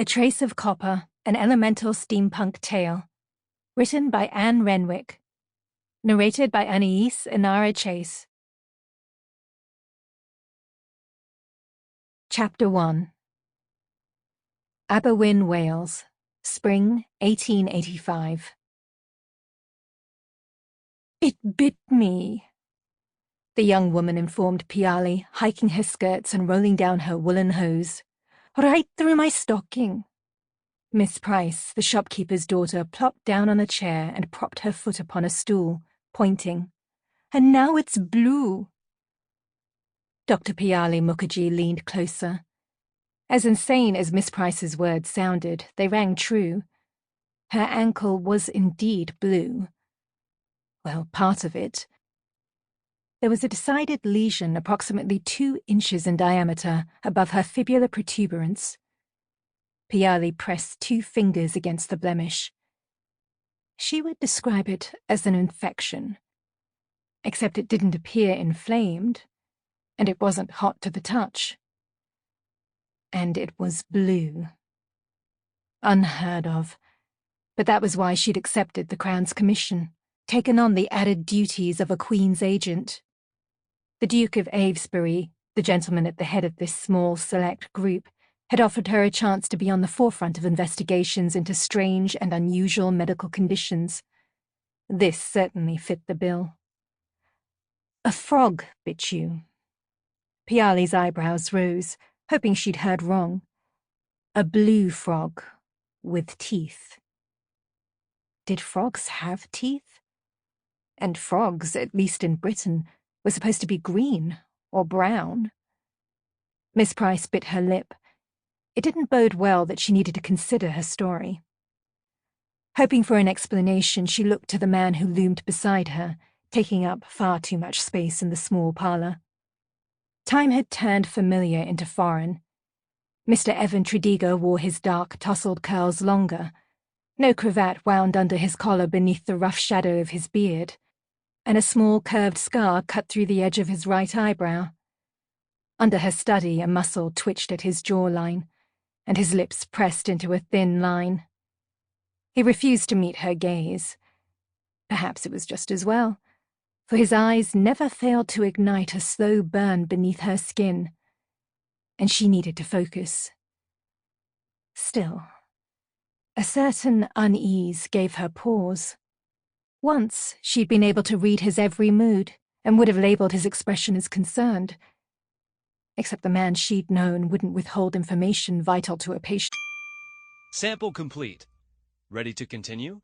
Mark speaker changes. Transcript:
Speaker 1: A Trace of Copper, an Elemental Steampunk Tale. Written by Anne Renwick. Narrated by Anais Inara Chase. Chapter 1. Aberwyn, Wales. Spring 1885. "It bit me," the young woman informed Piyali, hiking her skirts and rolling down her woolen hose. "Right through my stocking." Miss Price, the shopkeeper's daughter, plopped down on a chair and propped her foot upon a stool, pointing. "And now it's blue." Dr. Piyali Mukherji leaned closer. As insane as Miss Price's words sounded, they rang true. Her ankle was indeed blue. Well, part of it. There was a decided lesion approximately 2 inches in diameter above her fibular protuberance. Piyali pressed 2 fingers against the blemish. She would describe it as an infection, except it didn't appear inflamed, and it wasn't hot to the touch. And it was blue. Unheard of. But that was why she'd accepted the Crown's commission, taken on the added duties of a Queen's agent. The Duke of Avesbury, the gentleman at the head of this small, select group, had offered her a chance to be on the forefront of investigations into strange and unusual medical conditions. This certainly fit the bill. "A frog bit you." Piyali's eyebrows rose, hoping she'd heard wrong. "A blue frog, with teeth." Did frogs have teeth? And frogs, at least in Britain, were supposed to be green or brown. Miss Price bit her lip. It didn't bode well that she needed to consider her story. Hoping for an explanation, she looked to the man who loomed beside her, taking up far too much space in the small parlour. Time had turned familiar into foreign. Mr. Evan Tredegar wore his dark, tousled curls longer. No cravat wound under his collar beneath the rough shadow of his beard, and a small curved scar cut through the edge of his right eyebrow. Under her study, a muscle twitched at his jawline, and his lips pressed into a thin line. He refused to meet her gaze. Perhaps it was just as well, for his eyes never failed to ignite a slow burn beneath her skin, and she needed to focus. Still, a certain unease gave her pause. Once she'd been able to read his every mood and would have labelled his expression as concerned. Except the man she'd known wouldn't withhold information vital to a patient.
Speaker 2: Sample complete. Ready to continue?